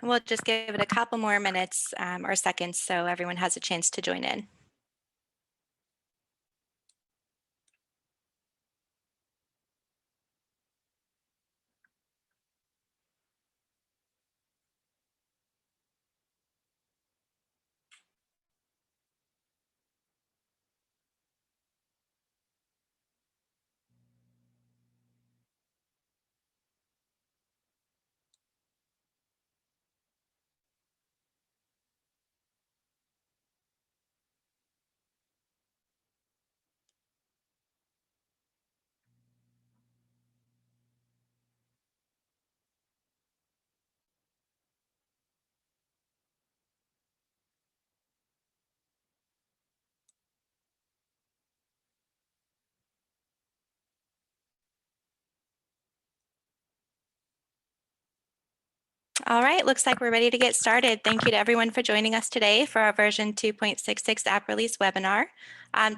We'll just give it a couple more minutes or seconds so everyone has a chance to join in. All right, looks like we're ready to get started. Thank you to everyone for joining us today for our version 2.66 app release webinar.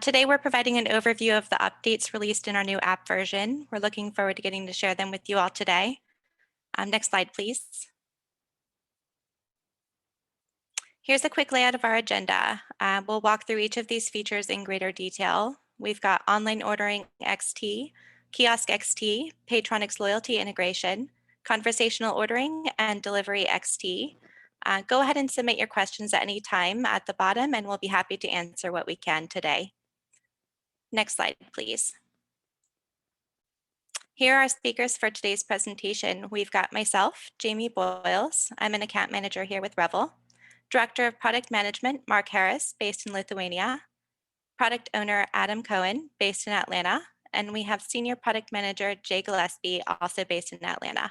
Today, we're providing an overview of the updates released in our new app version. We're looking forward to getting to share them with you all today. Next slide, please. Here's a quick layout of our agenda. We'll walk through each of these features in greater detail. We've got Online Ordering XT, Kiosk XT, Paytronics Loyalty Integration, Conversational Ordering, and Delivery XT. Go ahead and submit your questions at any time at the bottom, and we'll be happy to answer what we can today. Next slide, please. Here are our speakers for today's presentation. We've got myself, Jamie Boyles. I'm an account manager here with Revel. Director of Product Management, Mark Harris, based in Lithuania. Product Owner, Adam Cohen, based in Atlanta. And we have Senior Product Manager, Jay Gillespie, also based in Atlanta.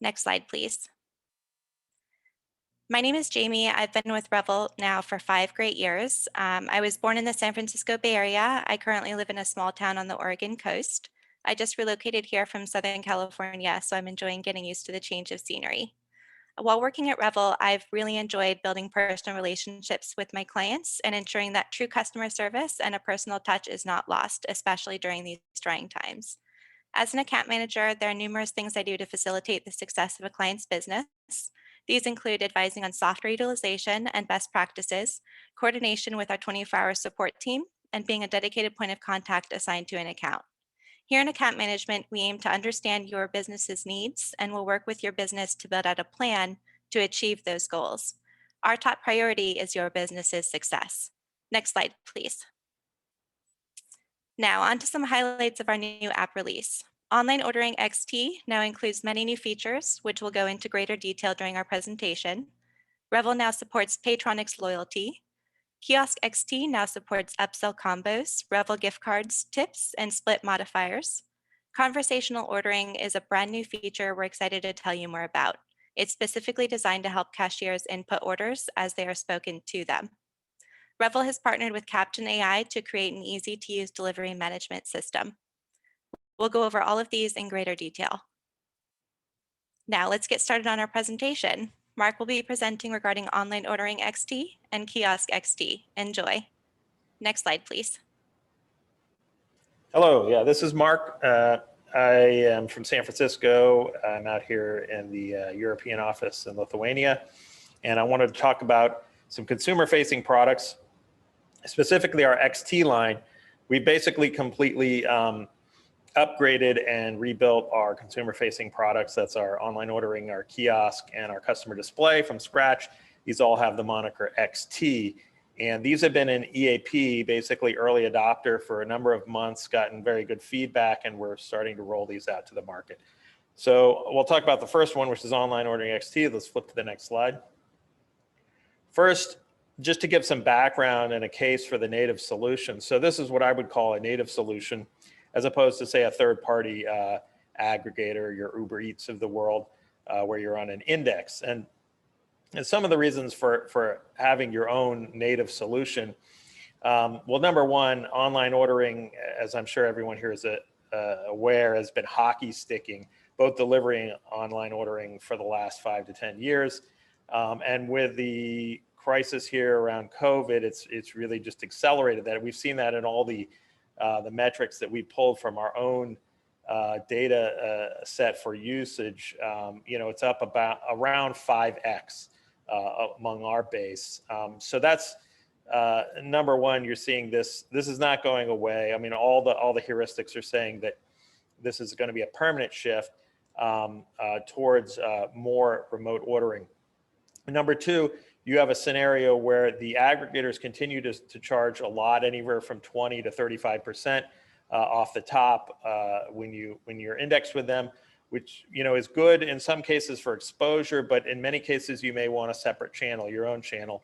Next slide, please. My name is Jamie. I've been with Revel now for 5 great years. I was born in the San Francisco Bay Area. I currently live in a small town on the Oregon coast. I just relocated here from Southern California, so I'm enjoying getting used to the change of scenery. While working at Revel, I've really enjoyed building personal relationships with my clients and ensuring that true customer service and a personal touch is not lost, especially during these trying times. As an account manager, there are numerous things I do to facilitate the success of a client's business. These include advising on software utilization and best practices, coordination with our 24-hour support team, and being a dedicated point of contact assigned to an account. Here in account management, we aim to understand your business's needs and will work with your business to build out a plan to achieve those goals. Our top priority is your business's success. Next slide, please. Now, on to some highlights of our new app release. Online Ordering XT now includes many new features, which will go into greater detail during our presentation. Revel now supports Paytronics Loyalty. Kiosk XT now supports upsell combos, Revel gift cards, tips, and split modifiers. Conversational Ordering is a brand new feature we're excited to tell you more about. It's specifically designed to help cashiers input orders as they are spoken to them. Revel has partnered with Captain AI to create an easy-to-use delivery management system. We'll go over all of these in greater detail. Now let's get started on our presentation. Mark will be presenting regarding Online Ordering XT and Kiosk XT. Enjoy. Next slide, please. Hello, yeah, this is Mark. I am from San Francisco. I'm out here in the European office in Lithuania, and I wanted to talk about some consumer-facing products, specifically our XT line. We basically completely upgraded and rebuilt our consumer-facing products. That's our online ordering, our kiosk, and our customer display from scratch. These all have the moniker XT. And these have been in EAP, basically early adopter, for a number of months, gotten very good feedback, and we're starting to roll these out to the market. So we'll talk about the first one, which is Online Ordering XT. Let's flip to the next slide. First, just to give some background and a case for the native solution. So this is what I would call a native solution, as opposed to, say, a third-party aggregator, your Uber Eats of the world, where you're on an index. And some of the reasons for having your own native solution, well, number one, online ordering, as I'm sure everyone here is aware, has been hockey sticking, both delivery and online ordering for the last 5 to 10 years. And with the crisis here around COVID, it's really just accelerated that. We've seen that in all the metrics that we pulled from our own data set for usage, it's up around 5x among our base. So that's number one. You're seeing this is not going away. I mean, all the heuristics are saying that this is going to be a permanent shift towards more remote ordering. Number two, you have a scenario where the aggregators continue to charge a lot, anywhere from 20 to 35% off the top when you're indexed with them, which is good in some cases for exposure, but in many cases you may want a separate channel, your own channel,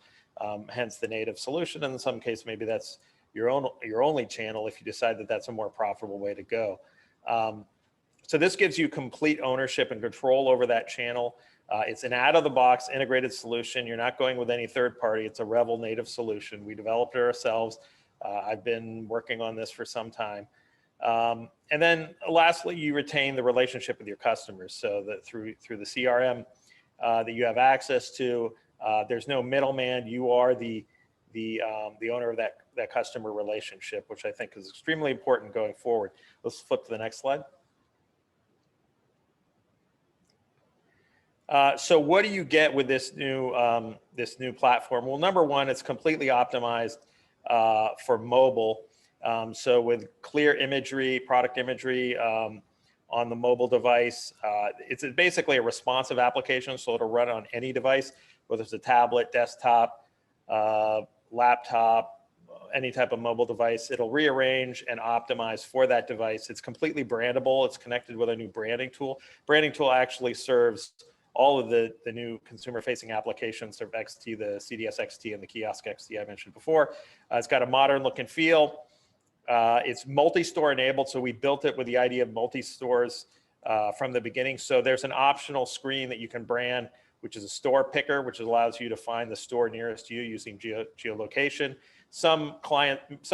hence the native solution. And in some cases, maybe that's your only channel if you decide that that's a more profitable way to go. So this gives you complete ownership and control over that channel. It's an out-of-the-box integrated solution. You're not going with any third party. It's a Revel native solution. We developed it ourselves. I've been working on this for some time. And then lastly, you retain the relationship with your customers. So that through the CRM that you have access to, there's no middleman. You are the owner of that customer relationship, which I think is extremely important going forward. Let's flip to the next slide. So what do you get with this new platform? Well, number one, it's completely optimized for mobile. So with clear imagery, product imagery on the mobile device, it's basically a responsive application, so it'll run on any device, whether it's a tablet, desktop, laptop, any type of mobile device. It'll rearrange and optimize for that device. It's completely brandable. It's connected with a new branding tool. Branding tool actually serves all of the new consumer-facing applications of XT, the CDS XT and the Kiosk XT I mentioned before. It's got a modern look and feel. It's multi-store enabled, so we built it with the idea of multi-stores from the beginning. So there's an optional screen that you can brand, which is a store picker, which allows you to find the store nearest you using geolocation. Some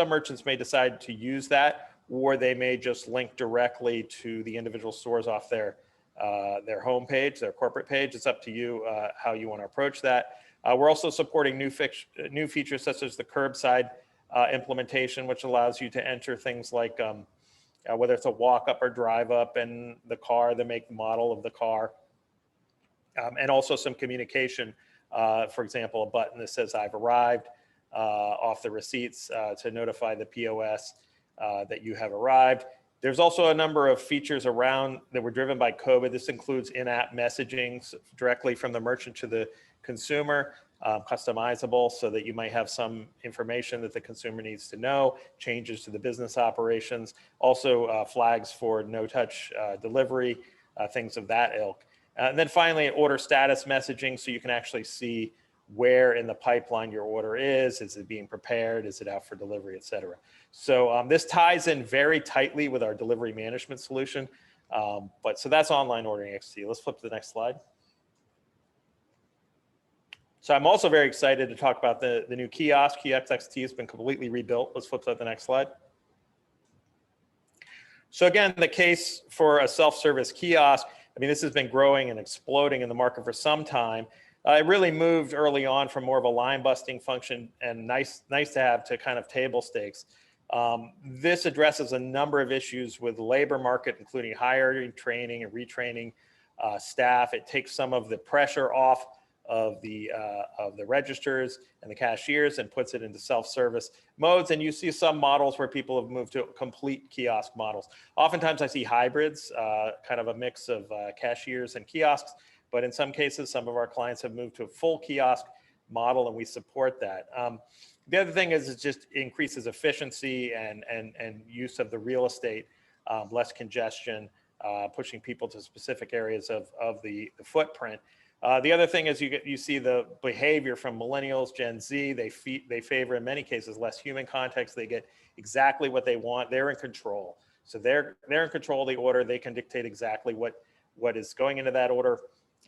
merchants may decide to use that, or they may just link directly to the individual stores off their homepage, their corporate page. It's up to you how you want to approach that. We're also supporting new features such as the curbside implementation, which allows you to enter things like whether it's a walk up or drive up, and the car, the make, model of the car, and also some communication. For example, a button that says "I've arrived" off the receipts to notify the POS that you have arrived. There's also a number of features around that were driven by COVID. This includes in-app messaging directly from the merchant to the consumer, customizable so that you might have some information that the consumer needs to know, changes to the business operations, also flags for no-touch delivery, things of that ilk. And then finally, order status messaging, so you can actually see where in the pipeline your order is it being prepared, is it out for delivery, et cetera. So this ties in very tightly with our delivery management solution. So that's Online Ordering XT. Let's flip to the next slide. So I'm also very excited to talk about the new Kiosk. Kiosk XT has been completely rebuilt. Let's flip to the next slide. So again, the case for a self-service kiosk, I mean, this has been growing and exploding in the market for some time. It really moved early on from more of a line busting function and nice to have to kind of table stakes. This addresses a number of issues with the labor market, including hiring, training, and retraining staff. It takes some of the pressure off of the registers and the cashiers and puts it into self-service modes. And you see some models where people have moved to complete kiosk models. Oftentimes I see hybrids, kind of a mix of cashiers and kiosks. But in some cases, some of our clients have moved to a full kiosk model, and we support that. The other thing is it just increases efficiency and use of the real estate, less congestion, pushing people to specific areas of the footprint. The other thing is you see the behavior from millennials, Gen Z. They favor, in many cases, less human context. They get exactly what they want. They're in control. So they're in control of the order. They can dictate exactly what is going into that order.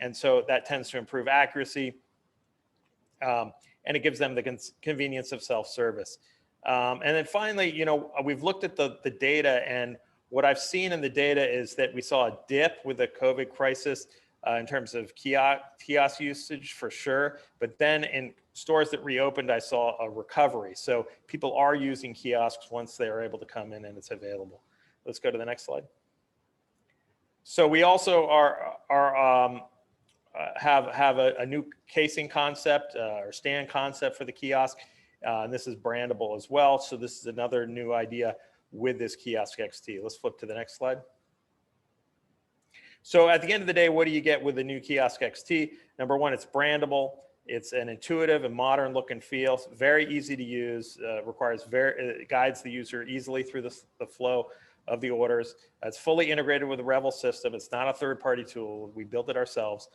And so that tends to improve accuracy, and it gives them the convenience of self-service. And then finally, we've looked at the data, and what I've seen in the data is that we saw a dip with the COVID crisis in terms of kiosk usage for sure. But then in stores that reopened, I saw a recovery. So people are using kiosks once they are able to come in and it's available. Let's go to the next slide. So we also have a new casing concept or stand concept for the kiosk. And this is brandable as well. So this is another new idea with this Kiosk XT. Let's flip to the next slide. So at the end of the day, what do you get with the new Kiosk XT? Number one, it's brandable. It's an intuitive and modern look and feel. It's very easy to use. Guides the user easily through the flow of the orders. It's fully integrated with the Revel system. It's not a third-party tool. We built it ourselves.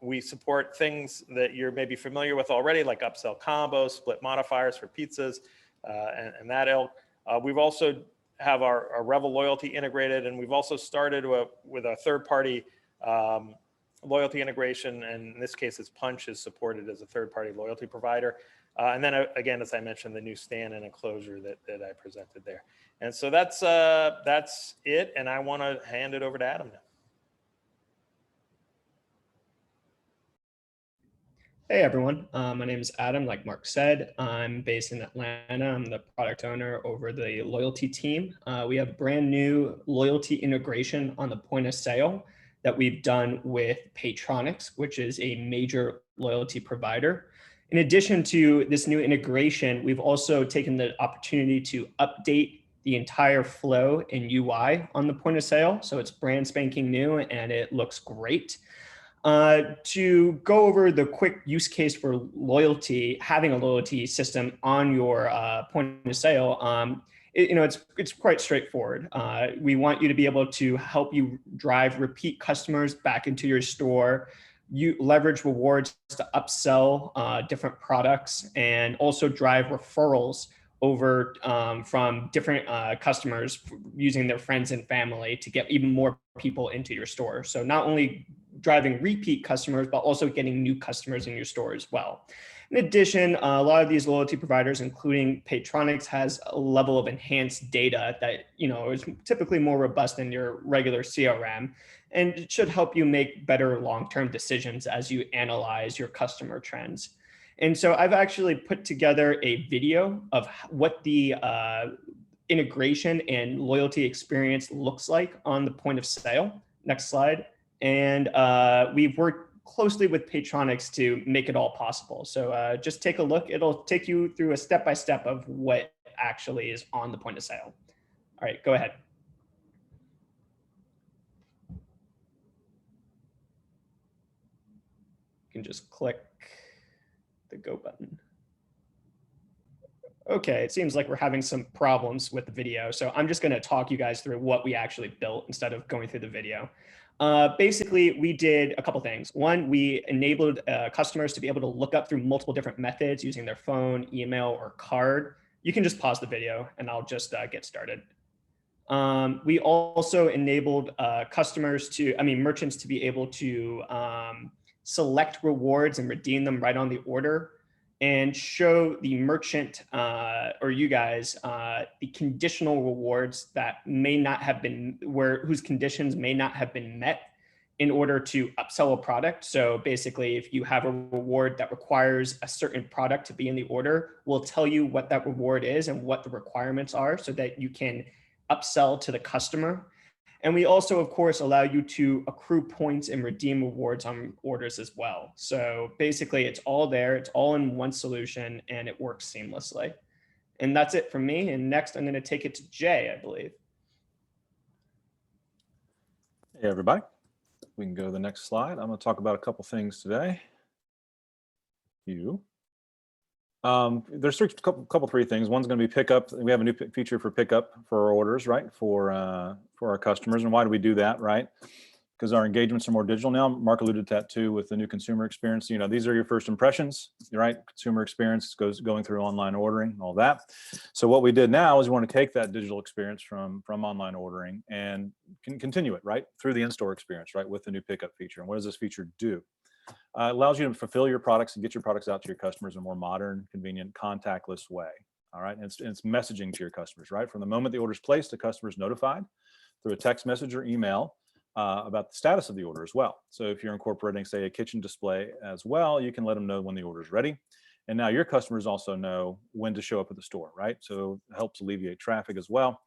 We support things that you're maybe familiar with already, like upsell combos, split modifiers for pizzas, and that ilk. We've also have our Revel loyalty integrated, and we've also started with a third-party loyalty integration, and in this case, it's Punch is supported as a third-party loyalty provider. And then again, as I mentioned, the new stand and enclosure that I presented there. And so that's it, and I want to hand it over to Adam now. Hey everyone, my name is Adam, like Mark said. I'm based in Atlanta. I'm the product owner over the loyalty team. We have brand new loyalty integration on the point of sale that we've done with Paytronics, which is a major loyalty provider. In addition to this new integration, we've also taken the opportunity to update the entire flow and UI on the point of sale. So it's brand spanking new and it looks great. To go over the quick use case for loyalty, having a loyalty system on your point of sale, it's quite straightforward. We want you to be able to help you drive repeat customers back into your store. You leverage rewards to upsell different products and also drive referrals over from different customers using their friends and family to get even more people into your store. So not only driving repeat customers, but also getting new customers in your store as well. In addition, a lot of these loyalty providers, including Paytronics, has a level of enhanced data that is typically more robust than your regular CRM, and it should help you make better long-term decisions as you analyze your customer trends. And so I've actually put together a video of what the integration and loyalty experience looks like on the point of sale. Next slide. And we've worked closely with Paytronics to make it all possible. So just take a look. It'll take you through a step-by-step of what actually is on the point of sale. All right, go ahead. You can just click the go button. Okay, it seems like we're having some problems with the video. So I'm just going to talk you guys through what we actually built instead of going through the video. Basically, we did a couple things. One, we enabled customers to be able to look up through multiple different methods using their phone, email, or card. You can just pause the video and I'll just get started. We also enabled merchants to be able to select rewards and redeem them right on the order, and show the merchant or you guys the conditional rewards that may not have been whose conditions may not have been met in order to upsell a product. So basically, if you have a reward that requires a certain product to be in the order, we'll tell you what that reward is and what the requirements are so that you can upsell to the customer. And we also, of course, allow you to accrue points and redeem rewards on orders as well. So basically, it's all there. It's all in one solution, and it works seamlessly. And that's it from me. And next, I'm going to take it to Jay, I believe. Hey, everybody. We can go to the next slide. I'm going to talk about a couple things today. There's three things. One's going to be pickup. We have a new feature for pickup for our orders, right? For our customers. And why do we do that, right? Because our engagements are more digital now. Mark alluded to that too with the new consumer experience. These are your first impressions, right? Consumer experience going through online ordering, all that. So what we did now is we want to take that digital experience from online ordering and continue it, right? Through the in-store experience, right? With the new pickup feature. And what does this feature do? It allows you to fulfill your products and get your products out to your customers in a more modern, convenient, contactless way. All right, and it's messaging to your customers, right? From the moment the order is placed, the customer is notified through a text message or email about the status of the order as well. So if you're incorporating, say, a kitchen display as well, you can let them know when the order is ready. And now your customers also know when to show up at the store, right? So it helps alleviate traffic as well.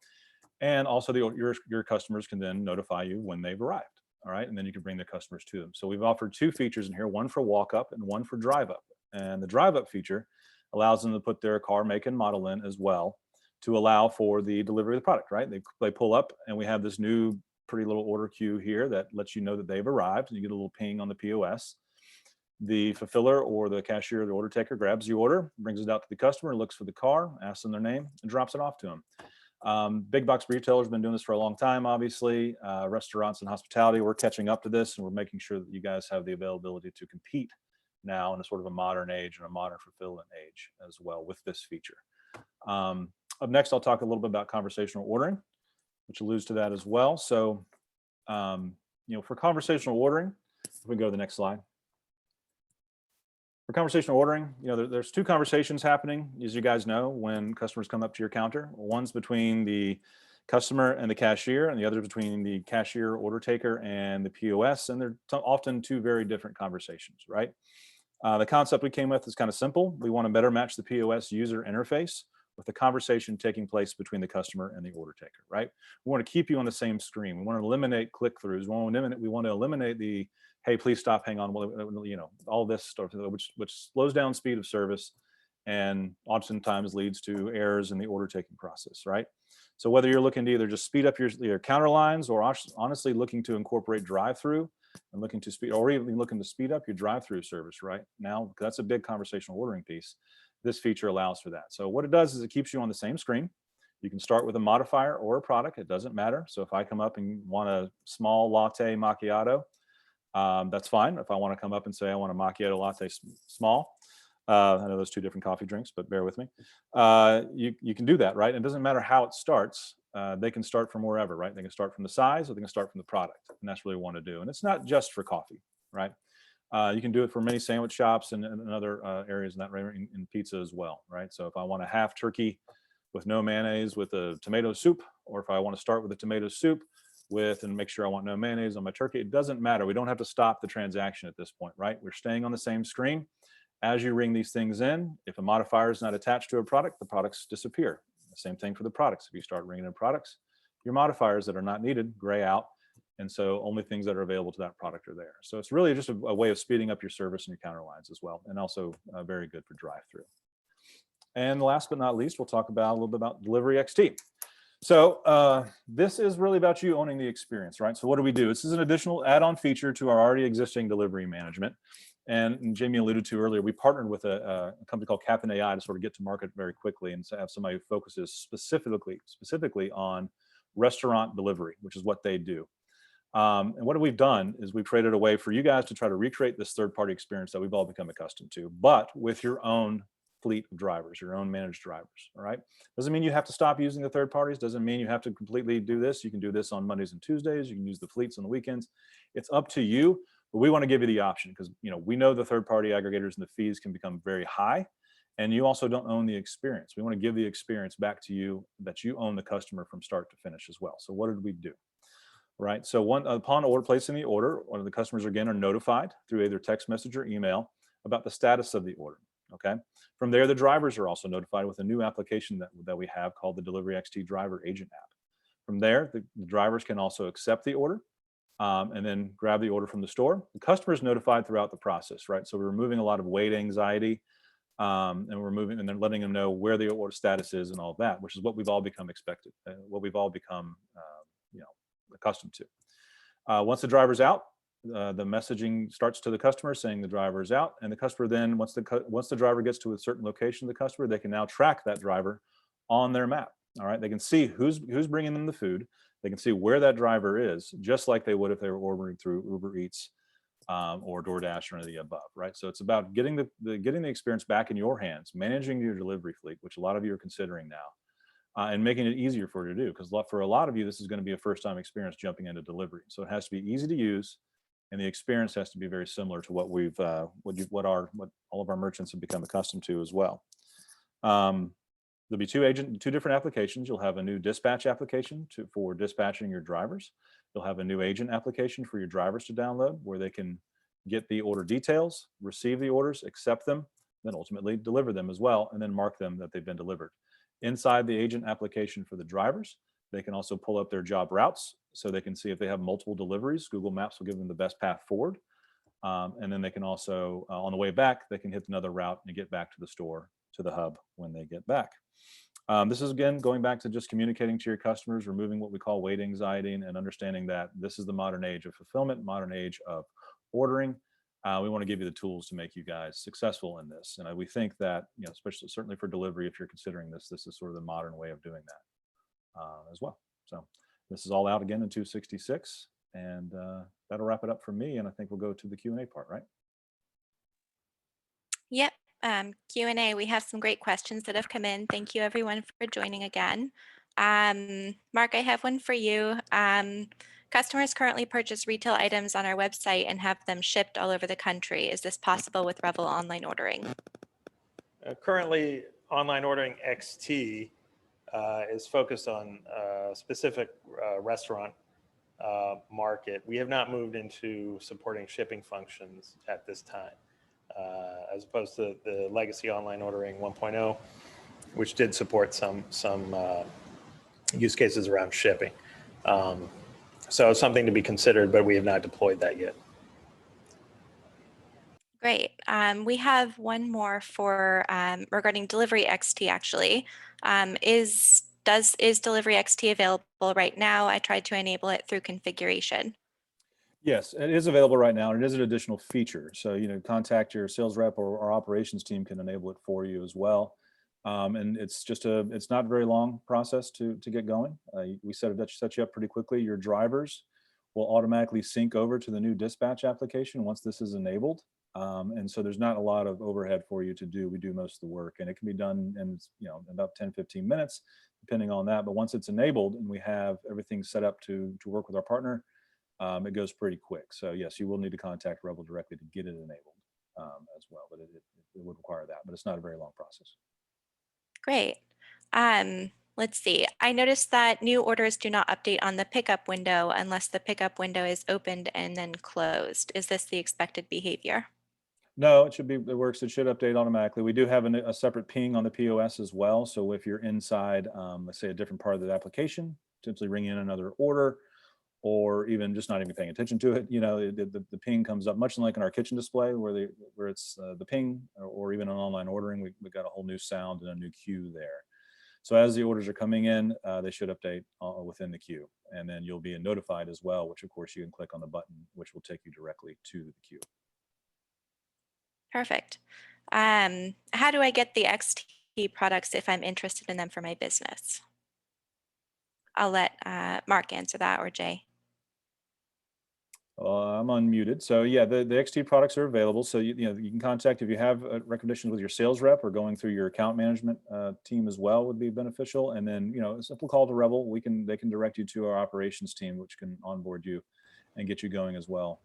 And also your customers can then notify you when they've arrived. All right. And then you can bring the customers to them. So we've offered 2 features in here, one for walk up and one for drive up. And the drive up feature allows them to put their car make and model in as well to allow for the delivery of the product, right? They pull up and we have this new pretty little order queue here that lets you know that they've arrived, and you get a little ping on the POS. The fulfiller or the cashier or the order taker grabs the order, brings it out to the customer, looks for the car, asks them their name, and drops it off to them. Big box retailers have been doing this for a long time, obviously. Restaurants and hospitality, we're catching up to this, and we're making sure that you guys have the availability to compete now in a sort of a modern age and a modern fulfillment age as well with this feature. Up next, I'll talk a little bit about conversational ordering, which alludes to that as well. So, for conversational ordering, if we go to the next slide. For conversational ordering, there's 2 conversations happening, as you guys know, when customers come up to your counter. One's between the customer and the cashier, and the other between the cashier, order taker, and the POS. And they're often 2 very different conversations, right? The concept we came with is kind of simple. We want to better match the POS user interface with the conversation taking place between the customer and the order taker, right? We want to keep you on the same screen. We want to eliminate click-throughs. We want to eliminate the, hey, please stop, hang on, all this stuff, which slows down speed of service and oftentimes leads to errors in the order taking process, right? So whether you're looking to either just speed up your counter lines, or honestly looking to incorporate drive-through and looking to speed, or even looking to speed up your drive-through service, right? Now, that's a big conversational ordering piece. This feature allows for that. So what it does is it keeps you on the same screen. You can start with a modifier or a product. It doesn't matter. So if I come up and want a small latte macchiato, that's fine. If I want to come up and say I want a macchiato latte small, I know those 2 different coffee drinks, but bear with me. You can do that, right? It doesn't matter how it starts. They can start from wherever, right? They can start from the size, or they can start from the product, and that's really what we want to do. And it's not just for coffee, right? You can do it for many sandwich shops and other areas in that in pizza as well, right? So if I want a half turkey with no mayonnaise with a tomato soup, or if I want to start with a tomato soup and make sure I want no mayonnaise on my turkey, it doesn't matter. We don't have to stop the transaction at this point, right? We're staying on the same screen. As you ring these things in, if a modifier is not attached to a product, the products disappear. The same thing for the products. If you start ringing in products, your modifiers that are not needed gray out. And so only things that are available to that product are there. So it's really just a way of speeding up your service and your counter lines as well, and also very good for drive-through. And last but not least, we'll talk about a little bit about Delivery XT. So this is really about you owning the experience, right? So what do? This is an additional add-on feature to our already existing delivery management. And Jamie alluded to earlier, we partnered with a company called Captain AI to sort of get to market very quickly and to have somebody who focuses specifically on restaurant delivery, which is what they do. And what we've done is we've created a way for you guys to try to recreate this third-party experience that we've all become accustomed to, but with your own fleet of drivers, your own managed drivers, all right? Doesn't mean you have to stop using the third parties. Doesn't mean you have to completely do this. You can do this on Mondays and Tuesdays. You can use the fleets on the weekends. It's up to you, but we want to give you the option because, we know the third-party aggregators and the fees can become very high, and you also don't own the experience. We want to give the experience back to you that you own the customer from start to finish as well. So what did we do? Right. So upon placing the order, one of the customers again are notified through either text message or email about the status of the order. Okay. From there, the drivers are also notified with a new application that we have called the Delivery XT Driver Agent app. From there, the drivers can also accept the order and then grab the order from the store. The customer is notified throughout the process, right? So we're removing a lot of wait anxiety and then letting them know where the order status is and all of that, which is what we've all become accustomed to. Once the driver's out, the messaging starts to the customer saying the driver is out, and the customer then, once the driver gets to a certain location of the customer, they can now track that driver on their map. All right, they can see who's bringing them the food. They can see where that driver is, just like they would if they were ordering through Uber Eats or DoorDash or any of the above. Right, so it's about getting the experience back in your hands, managing your delivery fleet, which a lot of you are considering now. And making it easier for you to do, because for a lot of you, this is going to be a first-time experience jumping into delivery. So it has to be easy to use, and the experience has to be very similar to what what all of our merchants have become accustomed to as well. There'll be two different applications. You'll have a new dispatch application for dispatching your drivers. You'll have a new agent application for your drivers to download, where they can get the order details, receive the orders, accept them, then ultimately deliver them as well, and then mark them that they've been delivered. Inside the agent application for the drivers, They can also pull up their job routes so they can see if they have multiple deliveries. Google Maps will give them the best path forward. And then they can also, on the way back, they can hit another route and get back to the store, to the hub when they get back. This is, again, going back to just communicating to your customers, removing what we call wait anxiety, and understanding that this is the modern age of fulfillment, modern age of ordering. We want to give you the tools to make you guys successful in this. And we think that, especially certainly for delivery, if you're considering this, this is sort of the modern way of doing that as well. So this is all out again in 266, and that'll wrap it up for me. And I think we'll go to the Q&A part, right? Yep. Q&A, we have some great questions that have come in. Thank you everyone for joining again. Mark, I have one for you. Customers currently purchase retail items on our website and have them shipped all over the country. Is this possible with Revel online ordering? Currently, online ordering XT is focused on a specific restaurant market. We have not moved into supporting shipping functions at this time, as opposed to the legacy online ordering 1.0, which did support some use cases around shipping. So something to be considered, but we have not deployed that yet. Great. We have one more for regarding Delivery XT actually. Is Delivery XT available right now? I tried to enable it through configuration. Yes, it is available right now, and it is an additional feature. So, contact your sales rep, or our operations team can enable it for you as well. And it's not a very long process to get going. We set you up pretty quickly. Your drivers will automatically sync over to the new dispatch application once this is enabled. And so there's not a lot of overhead for you to do. We do most of the work, and it can be done in about 10, 15 minutes, depending on that. But once it's enabled and we have everything set up to work with our partner, it goes pretty quick. So yes, you will need to contact Revel directly to get it enabled as well, but it would require that, but it's not a very long process. Great. Let's see. I noticed that new orders do not update on the pickup window unless the pickup window is opened and then closed. Is this the expected behavior? No, it works. It should update automatically. We do have a separate ping on the POS as well. So if you're inside, let's say a different part of the application, potentially ring in another order, or even just not even paying attention to it, the ping comes up, much like in our kitchen display where it's the ping, or even on online ordering, we've got a whole new sound and a new queue there. So as the orders are coming in, they should update within the queue, and then you'll be notified as well, which of course you can click on the button, which will take you directly to the queue. Perfect. How do I get the XT products if I'm interested in them for my business? I'll let Mark answer that, or Jay. I'm unmuted. So yeah, the XT products are available. So you can contact, if you have recommendations with your sales rep, or going through your account management team as well would be beneficial. And then a simple call to Revel, they can direct you to our operations team, which can onboard you and get you going as well.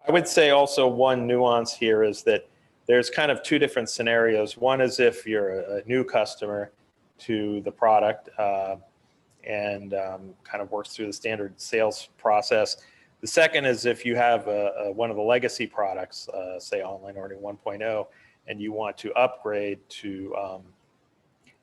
I would say also one nuance here is that there's kind of two different scenarios. One is if you're a new customer to the product and kind of works through the standard sales process. The second is if you have one of the legacy products, say online ordering 1.0, and you want to upgrade to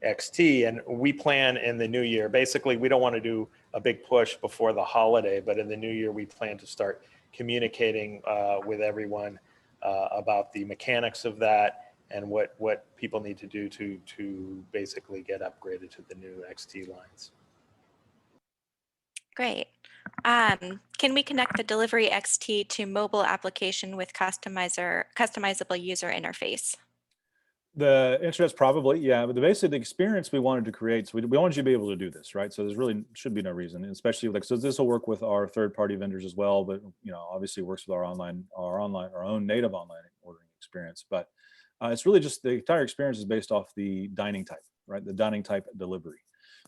XT. And we plan in the new year, basically we don't want to do a big push before the holiday, but in the new year we plan to start communicating with everyone about the mechanics of that and what people need to do to basically get upgraded to the new XT lines. Great. Can we connect the Delivery XT to mobile application with customizable user interface? The answer is probably, yeah. But the experience we wanted to create, so we wanted you to be able to do this, right? So there's really should be no reason, especially so this will work with our third-party vendors as well, but obviously works with our own native online ordering experience. But it's really just the entire experience is based off the dining type, right? The dining type delivery.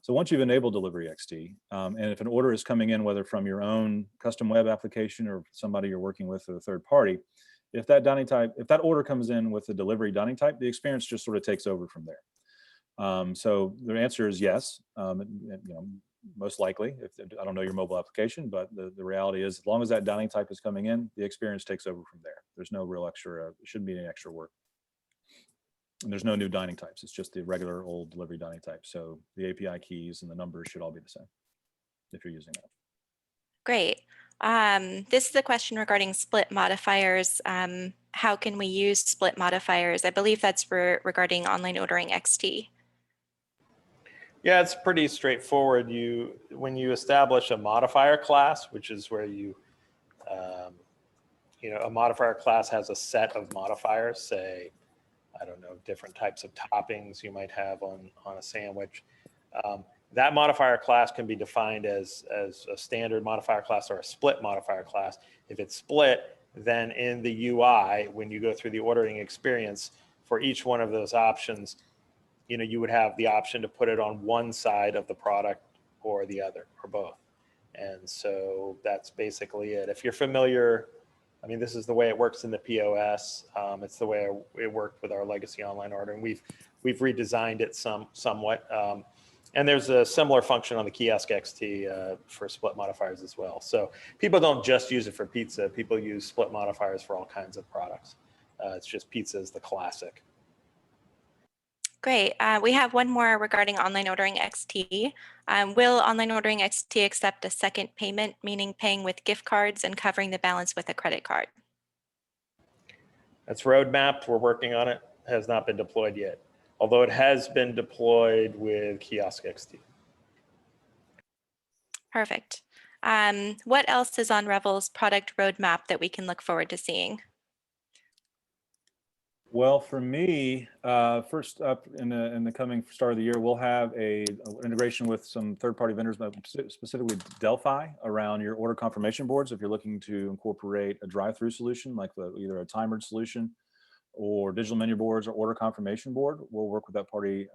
So once you've enabled Delivery XT, and if an order is coming in, whether from your own custom web application or somebody you're working with or a third party, if that order comes in with the delivery dining type, the experience just sort of takes over from there. So the answer is yes, most likely. I don't know your mobile application, but the reality is, as long as that dining type is coming in, the experience takes over from there. There's no real extra, it shouldn't be any extra work. And there's no new dining types. It's just the regular old delivery dining type. So the API keys and the numbers should all be the same. if you're using that. Great. This is a question regarding split modifiers. How can we use split modifiers? I believe that's regarding online ordering XT. Yeah, it's pretty straightforward. When you establish a modifier class, which is where a modifier class has a set of modifiers, say, I don't know, different types of toppings you might have on a sandwich. That modifier class can be defined as a standard modifier class or a split modifier class. If it's split, then in the UI, when you go through the ordering experience, for each one of those options, you would have the option to put it on one side of the product or the other, or both. And so that's basically it. If you're familiar, I mean, this is the way it works in the POS. It's the way it worked with our legacy online ordering. We've redesigned it somewhat. And there's a similar function on the Kiosk XT for split modifiers as well. So people don't just use it for pizza. People use split modifiers for all kinds of products. It's just pizza is the classic. Great. We have one more regarding online ordering XT. Will online ordering XT accept a second payment, meaning paying with gift cards and covering the balance with a credit card? That's roadmapped. We're working on it. Has not been deployed yet, although it has been deployed with Kiosk XT. Perfect. What else is on Revel's product roadmap that we can look forward to seeing? Well, for me, first up in the coming start of the year, we'll have an integration with some third-party vendors, but specifically Delphi, around your order confirmation boards. If you're looking to incorporate a drive-through solution, like either a timered solution or digital menu boards or order confirmation board, we'll work with that party,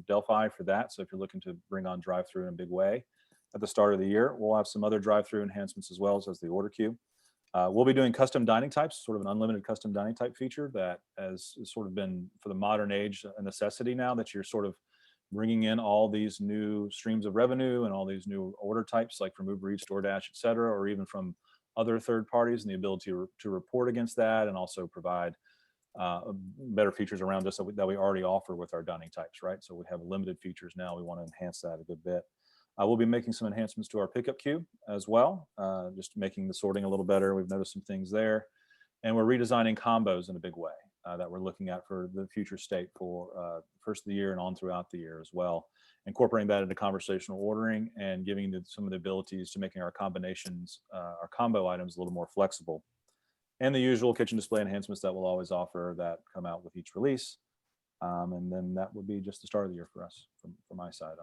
Delphi, for that. So if you're looking to bring on drive-through in a big way at the start of the year, we'll have some other drive-through enhancements as well as the order queue. We'll be doing custom dining types, sort of an unlimited custom dining type feature that has sort of been, for the modern age, a necessity now, that you're sort of bringing in all these new streams of revenue and all these new order types, like from Uber Eats, DoorDash, et cetera, or even from other third parties, and the ability to report against that, and also provide better features around us that we already offer with our dining types, right? So we have limited features now. We want to enhance that a good bit. We'll be making some enhancements to our pickup queue as well, just making the sorting a little better. We've noticed some things there. And we're redesigning combos in a big way that we're looking at for the future state for first of the year and on throughout the year as well. Incorporating that into conversational ordering and giving some of the abilities to making our combinations, our combo items a little more flexible. And the usual kitchen display enhancements that we'll always offer that come out with each release. And then that would be just the start of the year for us, from my side.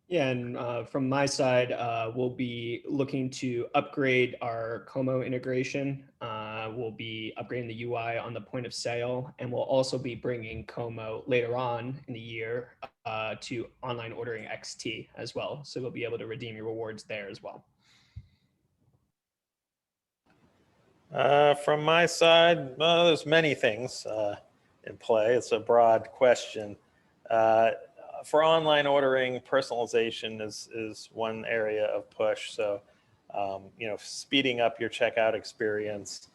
Yeah, and from my side, we'll be looking to upgrade our Como integration. We'll be upgrading the UI on the point of sale, and we'll also be bringing Como later on in the year to online ordering XT as well. So we'll be able to redeem your rewards there as well. From my side, there's many things in play. It's a broad question. For online ordering, personalization is one area of push. So, speeding up your checkout experience,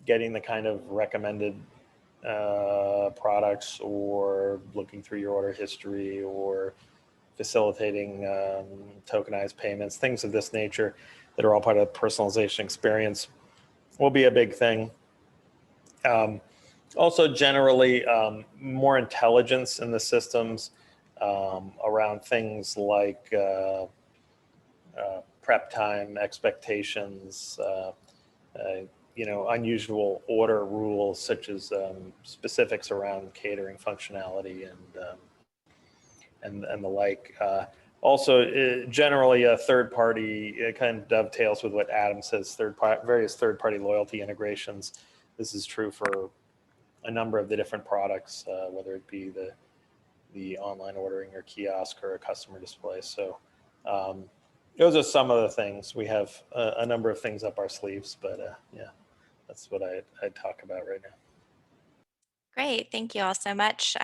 getting the kind of recommended products, or looking through your order history, or facilitating tokenized payments, things of this nature that are all part of the personalization experience will be a big thing. Also, generally, more intelligence in the systems around things like prep time expectations, unusual order rules, such as specifics around catering functionality and the like. Also, generally, a third party, it kind of dovetails with what Adam says, various third party loyalty integrations. This is true for a number of the different products, whether it be the online ordering or kiosk or a customer display. So those are some of the things. We have a number of things up our sleeves, but yeah, that's what I'd talk about right now. Great, thank you all so much.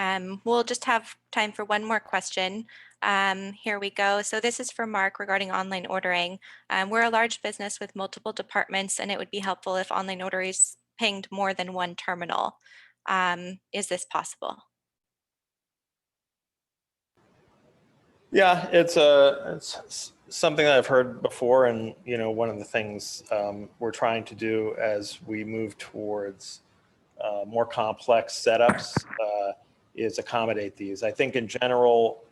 We'll just have time for one more question. Here we go. So this is for Mark regarding online ordering. We're a large business with multiple departments, and it would be helpful if online orders pinged more than one terminal. Is this possible? Yeah, it's something that I've heard before, and one of the things we're trying to do as we move towards more complex setups is accommodate these. I think in general,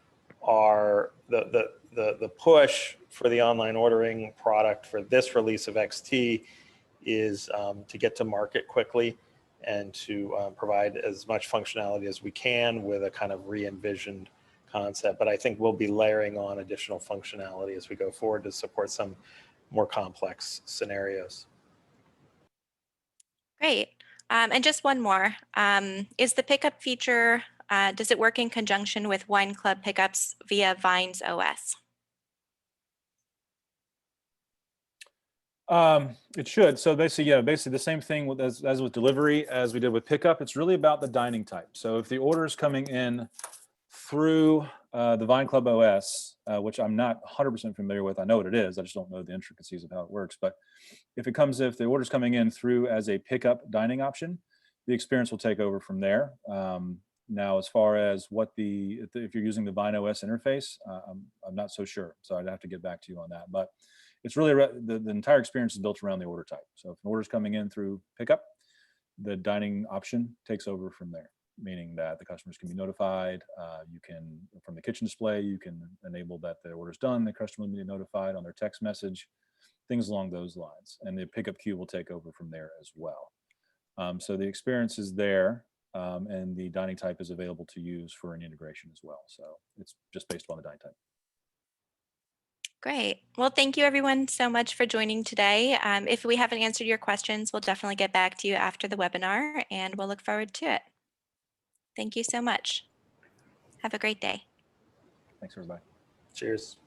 the push for the online ordering product for this release of XT is to get to market quickly and to provide as much functionality as we can with a kind of re-envisioned concept. But I think we'll be layering on additional functionality as we go forward to support some more complex scenarios. Great. And just one more. Is the pickup feature, does it work in conjunction with Wine Club pickups via Vine's OS? It should. So basically the same thing as with delivery as we did with pickup. It's really about the dining type. So if the order is coming in through the Vine Club OS, which I'm not 100% familiar with, I know what it is. I just don't know the intricacies of how it works. But if the order's coming in through as a pickup dining option, the experience will take over from there. Now, as far as if you're using the Vine OS interface, I'm not so sure. So I'd have to get back to you on that. But it's really the entire experience is built around the order type. So if an order's coming in through pickup, the dining option takes over from there, meaning that the customers can be notified. You can, from the kitchen display, you can enable that the order's done. The customer will be notified on their text message, things along those lines. And the pickup queue will take over from there as well. So the experience is there, and the dining type is available to use for an integration as well. So it's just based on the dining type. Great. Well, thank you everyone so much for joining today. If we haven't answered your questions, we'll definitely get back to you after the webinar, and we'll look forward to it. Thank you so much. Have a great day. Thanks, everybody. Cheers.